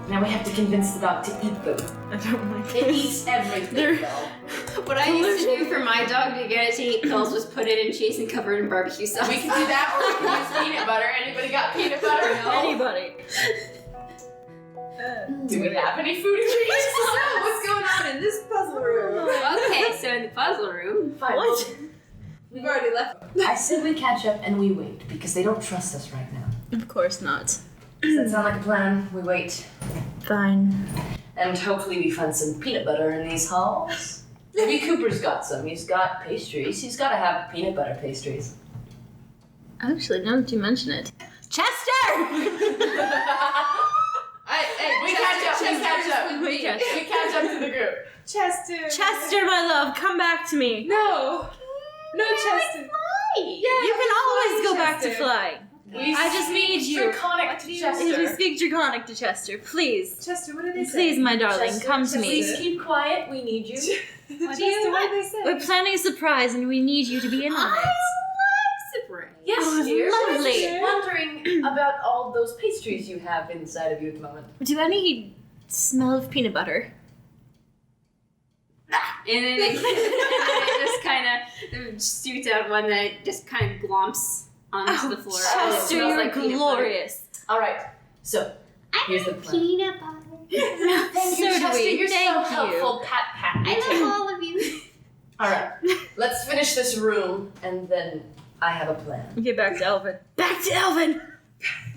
Now we have to convince the dog to eat them. I don't like It this. eats everything, They're- though. What I used to do for my dog to get it to eat pills was put it in cheese and cover it in barbecue sauce. We can do that, or we can use peanut butter. Anybody got peanut butter? Anybody. Do we have any food ingredients? So, what's going on in this puzzle room? Okay, so in the puzzle room. Fine. What? We've already left. I said we catch up and we wait, because they don't trust us right now. Of course not. Does that sound like a plan? We wait. Fine. And hopefully we find some peanut butter in these halls. Maybe Cooper's got some. He's got pastries. He's got to have peanut butter pastries. Actually, now that you mention it. We catch up to the group. Chester. Chester, my love, come back to me. No. No, Chester. Yeah, You can always go back to Chester. flying. I just need you. Draconic to We Chester. speak Draconic to Chester, please. Chester, what did they say? Please, my darling, Chester, come to me. Please keep quiet. We need you. Chester, what did they say? We're planning a surprise and we need you to be in on it. Surprise. Yes, Oh, dear. lovely. Just wondering about all those pastries you have inside of you at the moment. Do any smell of peanut butter? And then it just kind of shoots out one that just kind of glomps onto the floor. and it Chester, smells you're like peanut butter. glorious. All right. So here's the plan. Peanut butter. Thank you, So do Chester. we. You're Thank so you. helpful. Pat, pat. I love all of you. All right. Let's finish this room, and then I have a plan. Okay, back to Elvin. Back to Elvin!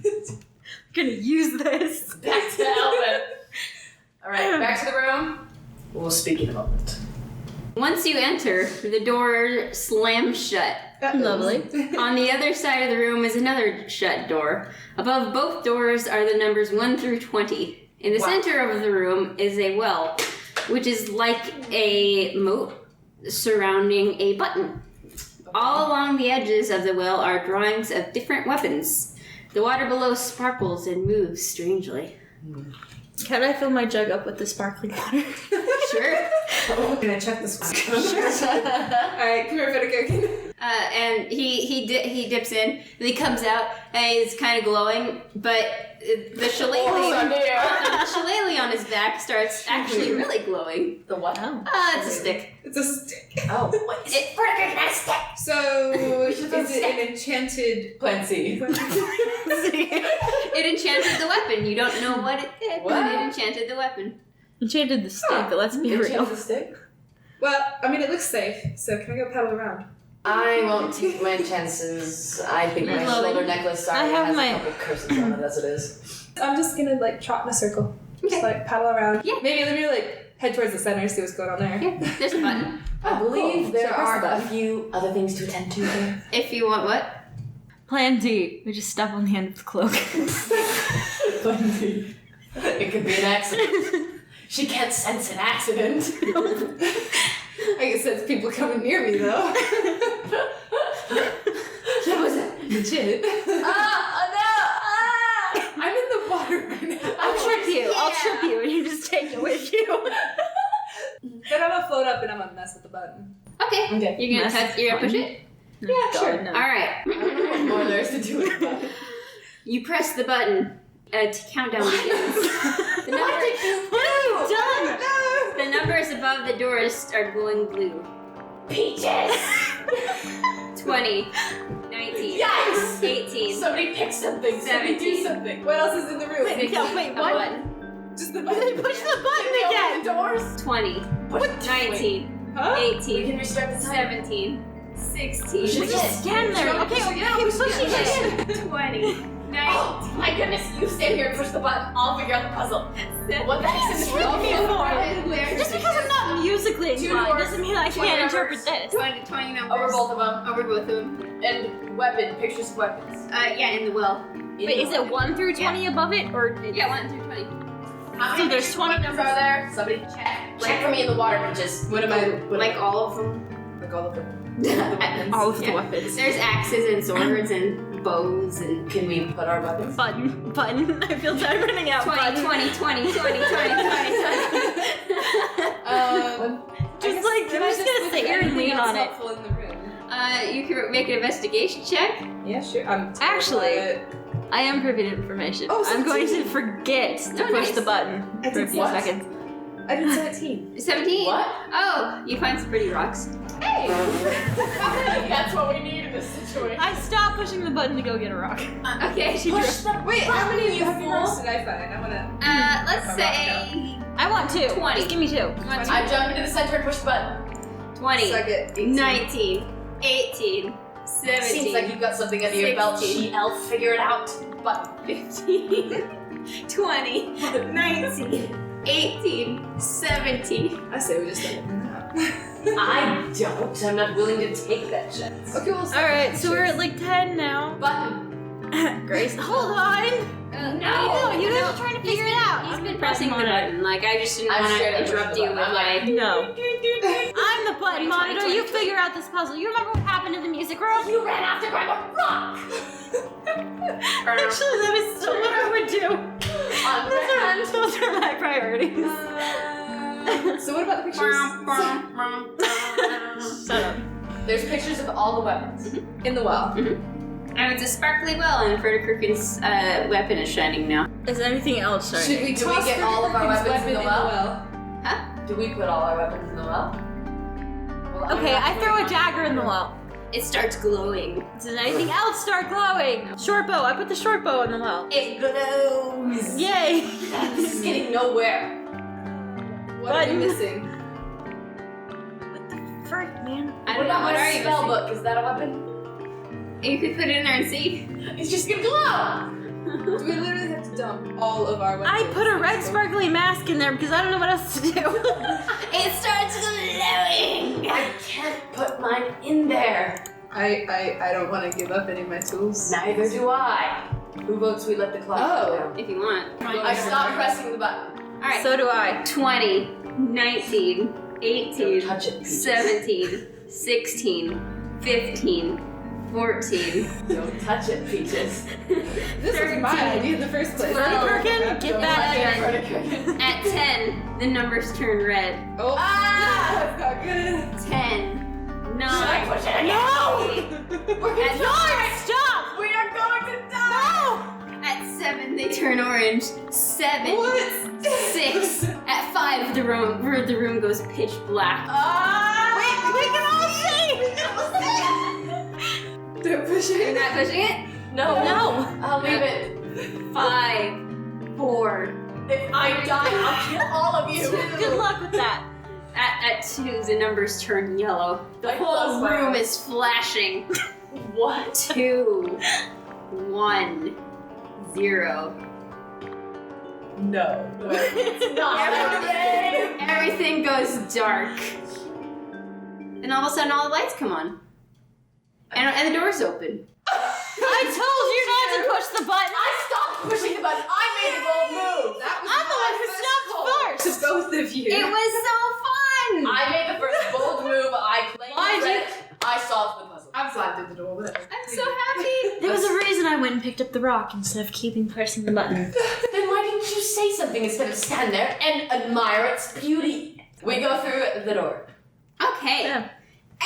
I'm gonna use this. Back to Elvin. All right. Back to the room. We'll speak in a moment. Once you enter, the door slams shut. Lovely. On the other side of the room is another shut door. Above both doors are the numbers 1 through 20. In the center of the room is a well, which is like a moat surrounding a button. All along the edges of the well are drawings of different weapons. The water below sparkles and moves strangely. Can I fill my jug up with the sparkling water? Sure. Oh, can I check this one? Alright, come here, Federico. And he dips in, and he comes out, and he's kind of glowing, but the shillelagh on his back starts actually really glowing. The what? Oh. It's a stick. It's a stick. Oh, what? So, is it an enchanted Plant seed. It enchanted the weapon. You don't know what it did, but it enchanted the weapon. Enchanted the stick, but let's be real. Enchanted the stick? Well, I mean, it looks safe, so can I go paddle around? I won't take my chances. I think my Well, shoulder necklace I already have has my- a couple curses on it as it is. I'm just gonna, like, trot in a circle. Just, like, paddle around. Yeah. Maybe let me, like, head towards the center, see what's going on there. Yeah, there's a button. I believe cool. there So press the are a button. few other things to attend to there. If you want what? Plan D. We just step on the end of the cloak. It could be an accident. She can't sense an accident. I can sense people coming near me, though. What was that? Legit. I'm in the water right now. I'll trip you. I'll trip you, and you just take it with you. Then I'm gonna float up and I'm gonna mess with the button. Okay. Okay. You're gonna Mess you're gonna push button. it? Yeah, sure. No. All right. I don't know what more there is to do with the button. You press the button. Countdown begins. The numbers above the doors are glowing blue. Peaches! 20, 19, Yikes! 18, Somebody pick something. Somebody do 17. something. What else is in the room? 16, no, wait, a what? button. Just the They button. push the button Open again. the doors. 20, What? 19, Huh? We 18, can restart the time. 17, 16, Push it Just stand there. Okay, Push it okay, again, keep push it pushing again. it. 20, 19, Oh my goodness, you stand here and push the button. I'll figure out the puzzle. What the heck's in this room? Just because I'm not musically inclined doesn't mean I can't interpret this. 20 numbers. Over both of them. Over both of them. And weapon, pictures of weapons. Yeah, in the well. Wait, is it 1 through 20 above it, or? Yeah, 1 through 20. How So many there's pictures of 20 weapons numbers. are there? Somebody check for me in the water, Peaches. What am I? Like all of them. Like all of them. All of the Yeah. weapons. There's axes and swords and bows and Can we put our weapons? Button. I feel tired running out. 20, Button. 20, 20, 20, 20, 20, 20. Just like, I'm just gonna sit here and lean on it. Helpful in the room. You can make an investigation check. Yeah, sure. I'm Actually, I am privy to information. Oh, I'm going to 17. forget to Oh, push nice. the button I for a did few what? seconds. I did 17. 17? What? Oh, you find some pretty rocks. Hey! That's what we need in this situation. I stopped pushing the button to go get a rock. Okay. Push the Wait, how many you rocks fool? did I find? I wanna. Let's say I want 2. 20. Just give me 2. you want to- I jump into the center and push the button. 20, Suck it. 18. 19, 18, 17, Seems like you've got something under your belt. 16. She elf, figure it out. Button. 15, 20, 19, 18, 17. I say we just let it now. I don't. I'm not willing to take that chance. Okay, well. Alright, so we're at like 10 now. Button. Grace, hold on! No, you guys are trying to figure it out. He's I'm been the pressing the button monitor. button. Like, I just didn't I'm want straight to up interrupt pushing you the with button. I'm my... No. I'm the button 20, monitor. 20, You 20. figure out this puzzle. You remember what happened in the music room? You ran off to grab a rock. Actually, that is so what I would do. Those are my priorities. So what about the pictures? Shut up. There's pictures of all the weapons. In the well. And it's a sparkly well, and Frederick's weapon is shining now. Is anything else Should shiny? we Do we toss get all of our Frederick's weapons in the weapon well? Do we put all our weapons in the well? Well, I'm Okay, not I throw a dagger in the well. It starts glowing. Does anything else start glowing? Short bow. I put the short bow in the well. It glows. Yay! This is getting nowhere. What are we Button. missing? Frick, man. I What don't know, about what my are you spell missing? book? Is that a weapon? You could put it in there and see. It's just gonna glow. Do we literally have to dump all of our weapons? I put a red sparkly mask in there because I don't know what else to do. It starts glowing. I can't put mine in there. I don't want to give up any of my tools. Neither do I. Who votes we let the clock go down? If you want. I stopped pressing the button. All right. So do I. 20, 19, 18, Don't touch it, Peaches. 17, 16, 15, 14. Don't touch it, Peaches. This was my idea in the first place. Perkin, get back here. At 10, the numbers turn red. Oh, Ah! that's not good. 10, 9, Should I push it again? 8. We're gonna Stop! We are going to die! At 7, they turn orange. 7, What? 6. At 5, the room goes pitch black. We can all see! Don't push You're it. not pushing it? No. No. I'll leave it. 5, 4. If I die, I'll kill all of you. Good luck with that. At 2, the numbers turn yellow. The I whole close my room eyes. is flashing. What? 2, 1, 0. No. It's not Everything goes dark. And all of a sudden, all the lights come on. And the doors open. I told you not to push the button. I stopped pushing the button. I made a bold move. That was I'm the one my who first stopped call first. to both of you. It was so fun! I made the first bold move. I played Why'd you- it. I solved the puzzle. I'm sliding through the door, whatever. I'm so happy. There was a reason I went and picked up the rock instead of keeping pressing the button. Then why didn't you say something instead of stand there and admire its beauty? We go through the door. Okay. Yeah.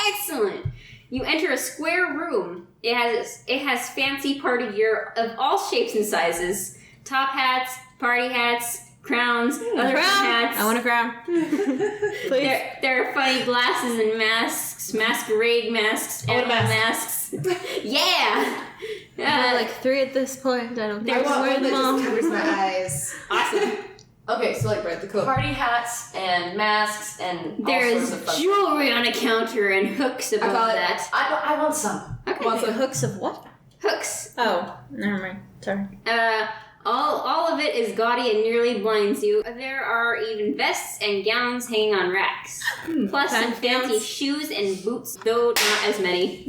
Excellent. You enter a square room. It has fancy party gear of all shapes and sizes. Top hats, party hats, crowns, other hats. I want a crown. Please. There are funny glasses and masks, masquerade masks, I want a animal mask. masks. Yeah! There are like 3 at this point. I don't think I I can want wear one that them all. just covers my eyes. Awesome. Okay, so like Right, the coat. party hats and masks and all There sorts is of fun. jewelry on a counter and hooks above got it. that. I want some. Okay. Want some Hooks of what? Hooks. Oh, never mind. Sorry. All of it is gaudy and nearly blinds you. There are even vests and gowns hanging on racks. Plus some fancy shoes and boots, though not as many.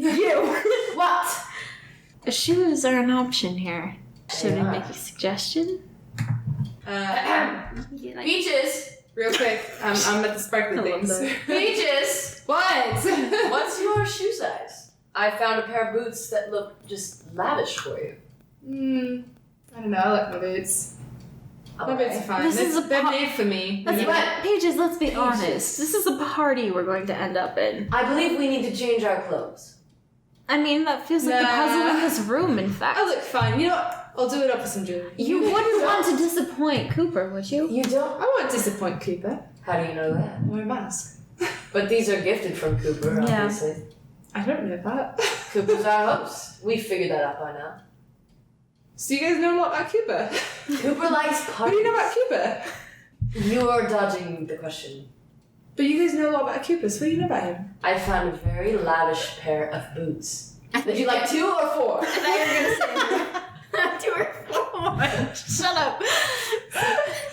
What? Shoes are an option here. Should They I are. make a suggestion? Peaches! Real quick, I'm at the sparkly I love things. that. Peaches! What? What's your shoe size? I found a pair of boots that look just lavish for you. I don't know. I like my boots. My boots are fine. This is a They're po- made for me. Let's you know? Pages, let's be Pages. honest. This is a party we're going to end up in. I believe we need to change our clothes. I mean, that feels like the puzzle in this room, in fact. I look fine. You know what? I'll do it up with some jewelry. You wouldn't want to disappoint Cooper, would you? You don't? I won't disappoint Cooper. How do you know that? I wear a mask. But these are gifted from Cooper, Yeah. obviously. I don't know that. Cooper's our host. We figured that out by now. So you guys know a lot about Cooper? Cooper likes What parties. do you know about Cooper? You're dodging the question. But you guys know a lot about Cooper, so what do you know about him? I found a very lavish pair of boots. Would you like 2 or 4? I thought you were gonna say 2 or 4. Shut up.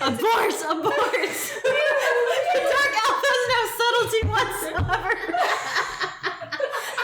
Abort! Your dark elf has no subtlety whatsoever.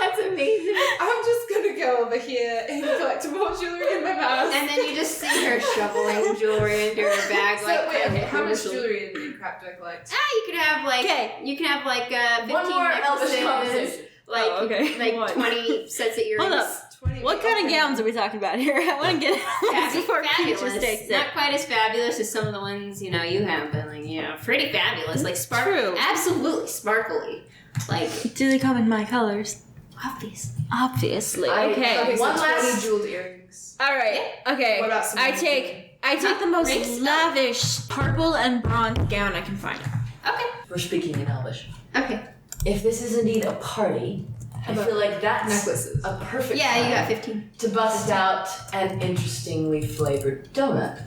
That's amazing. I'm just gonna go over here and collect more jewelry in my mask. And then you just see her shoveling jewelry into her bag. So like, wait, okay, how much commercial. jewelry in crap do I collect? You could have like Okay. you can have like 15 One more elvish necklaces, conversation. like Oh, okay. like What? 20 sets of earrings. Hold up. 20 What kind of gowns are we talking about here? I want to get it before Peaches Fabulous. takes it. Not quite as fabulous as some of the ones you have, but like pretty fabulous. Like True. absolutely sparkly. Like Do they come in my colors? obviously. Obviously. I- Okay. Okay, so One 20 last- jeweled earrings. All right. Okay. What about some I other take the most rings? lavish purple and bronze gown I can find. Okay. We're speaking in Elvish. Okay. If this is indeed a party, I about feel like that's necklaces? a perfect Yeah, you time got 15. to bust out an interestingly flavored donut.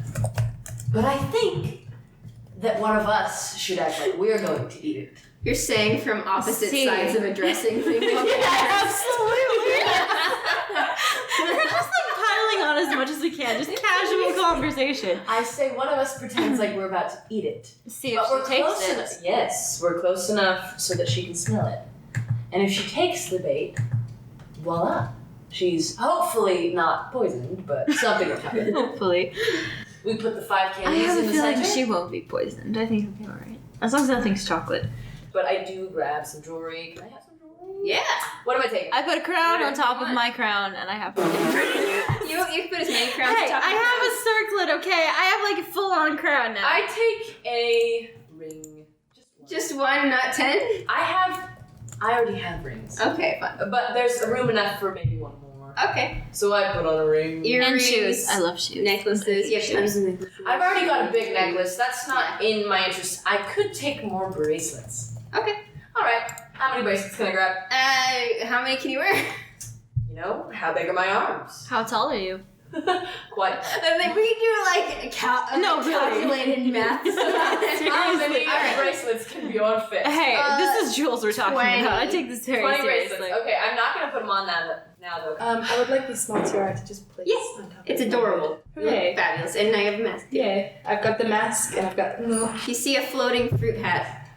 But I think that one of us should act like we're going to eat it. You're saying from opposite See. sides of a dressing room. Absolutely. We're just like piling on out as much as we can. Just casual conversation. I say one of us pretends like we're about to eat it. See But we're if she takes close it. enough. Yes, we're close enough so that she can smell it. And if she takes the bait, voila. She's hopefully not poisoned, but something will happen. Hopefully. We put the 5 I candies have in a the feeling center. she won't be poisoned. I think it'll be alright. As long as nothing's chocolate. But I do grab some jewelry. Can I have some jewelry? Yeah. What am I taking? I put a crown Whatever on top you of want. my crown, and I have to. You can put as many crowns Hey, on top of I your have crown. a circlet, okay? I have like a full-on crown now. I take a ring. Just one, not 10? I already have rings. Okay, fine. But there's a room enough for maybe one more. Okay. So I put on a ring. Earrings, shoes. I love shoes. necklaces. You have tons of necklaces. I've already got a big necklace. That's not in my interest. I could take more bracelets. Okay. Alright. How many bracelets can I grab? How many can you wear? You know, how big are my arms? How tall are you? Quite. Then we can do like a calculated math. How many Alright. bracelets can Bjorn fit? Hey, this is Jules we're talking 20. about. I take this very 20 seriously. bracelets. Okay, I'm not gonna put them on now though. I would like the small tiara to just place Yes, on top It's of adorable. You look Hooray. fabulous. And I have a mask. Yeah, I've got the mask and I've got. You see a floating fruit hat.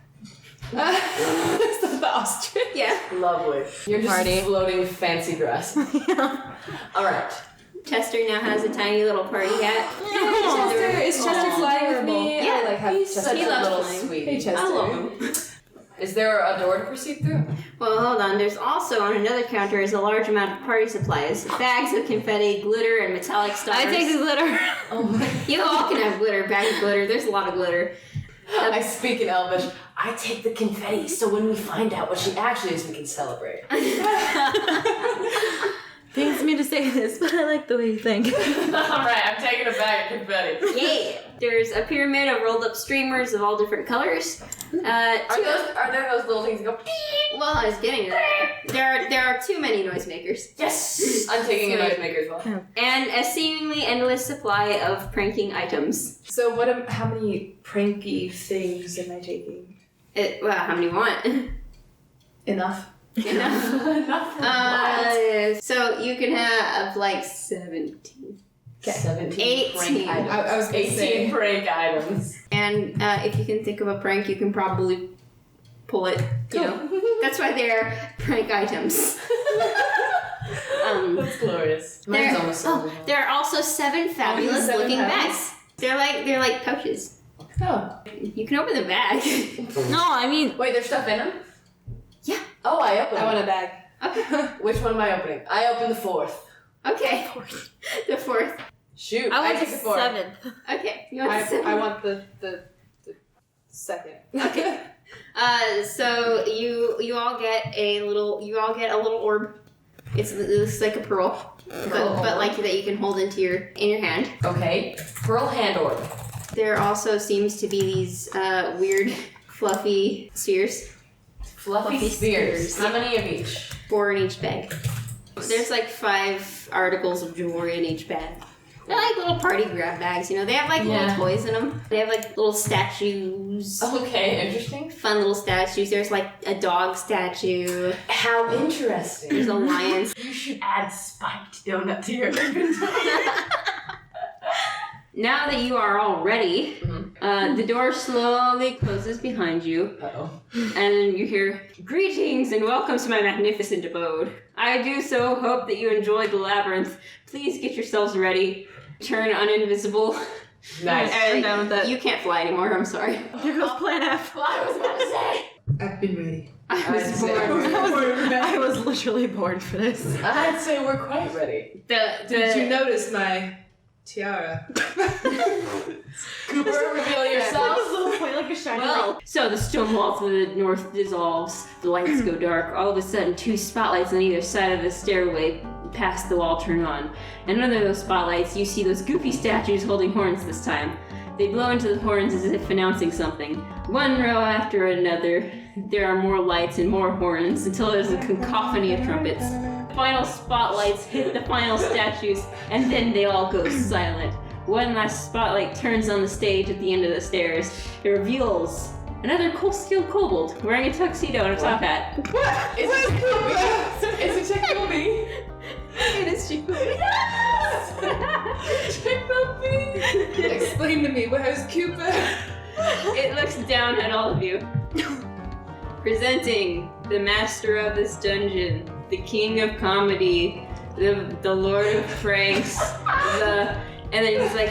Is that the ostrich? Yeah. Lovely. You're just Party. floating fancy dress. Alright. Chester now has a tiny little party hat. Chester, is Chester flying with me? Yeah, I like have He's Chester. such He a loves little flying. sweetie. Hey, Chester. I love him. Is there a door to proceed through? Well, hold on. There's also on another counter is a large amount of party supplies. Bags of confetti, glitter, and metallic stars. I take the glitter. Oh my. You all can have glitter. Bag of glitter. There's a lot of glitter. I speak in Elvish. I take the confetti, so when we find out what she actually is, we can celebrate. Pains me to say this, but I like the way you think. Alright, I'm taking a bag of confetti. Yay! There's a pyramid of rolled up streamers of all different colors. Are there those little things that go beep? Well, I was getting to that. There are too many noisemakers. Yes! I'm taking a noisemaker as well. And a seemingly endless supply of pranking items. So how many pranky things am I taking? Well, how many you want? Enough. So you can have like 17. 17 18. prank items. I was gonna 18 say. prank items. And if you can think of a prank, you can probably pull it. You know, that's why they're prank items. That's glorious. Mine's almost over. There are also 7 fabulous 7 looking pouches? bags. They're like pouches. Oh. You can open the bag. No, I mean, Wait, there's stuff in them? Yeah. Oh, I opened I want them. a bag. Okay. Which one am I opening? I opened the 4th. Okay. The 4th. Shoot, I want take the the 4th. 7th. Okay. You want the 7th? I want the second. Okay. So you all get a little orb. It looks like a pearl, but like that you can hold in your hand. Okay, pearl hand orb. There also seems to be these weird fluffy spheres, Fluffy spears. How many of each? 4 in each bag. There's like 5 articles of jewelry in each bag. They're like little party grab bags, you know. They have like little toys in them. They have like little statues. Okay, interesting. Fun little statues. There's like a dog statue. How interesting. There's a lion. You should add spiked donut to your inventory. Now that you are all ready, the door slowly closes behind you, Uh-oh. and you hear, "Greetings and welcome to my magnificent abode. I do so hope that you enjoyed the labyrinth. Please get yourselves ready. Turn uninvisible." Nice. I'm down with that. You can't fly anymore, I'm sorry. Here goes plan F. Well, I was about to say. I've been ready. I was I'd say born. I was literally born for this. I'd say we're quite ready. Did you notice my tiara? Cooper, reveal yourself. Like a shiny Well, so the stone wall to the north dissolves, the lights go dark. All of a sudden, 2 spotlights on either side of the stairway past the wall turn on. And under those spotlights, you see those goofy statues holding horns this time. They blow into the horns as if announcing something. One row after another, there are more lights and more horns until there's a cacophony of trumpets. Final spotlights hit the final statues, and then they all go silent. One last spotlight turns on the stage at the end of the stairs. It reveals another steel kobold wearing a tuxedo and a top hat. What? Is it Jacoby? Is it Jacoby? It is Jacoby. Yes! Explain to me, where's Cooper? It looks down at all of you. Presenting the master of this dungeon, the king of comedy, the lord of pranks, and then he's like,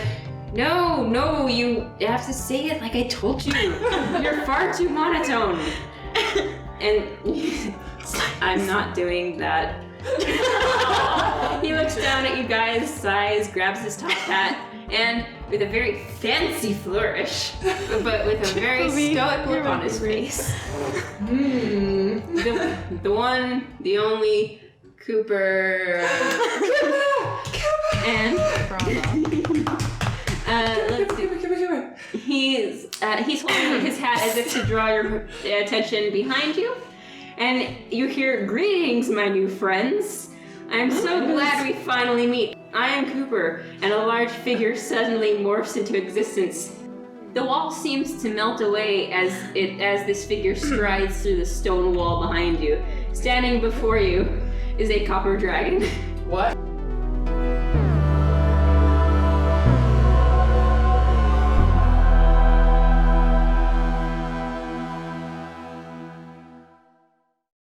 no, you have to say it like I told you. You're far too monotone. And I'm not doing that. He looks down at you guys, sighs, grabs his top hat, and with a very fancy flourish, but with a very stoic look on his face. The one, the only Cooper. And let's see. He's holding his hat as if to draw your attention behind you, and you hear, "Greetings, my new friends. I'm so glad we finally meet. I am Cooper," and a large figure suddenly morphs into existence. The wall seems to melt away as this figure strides through the stone wall behind you. Standing before you is a copper dragon. What?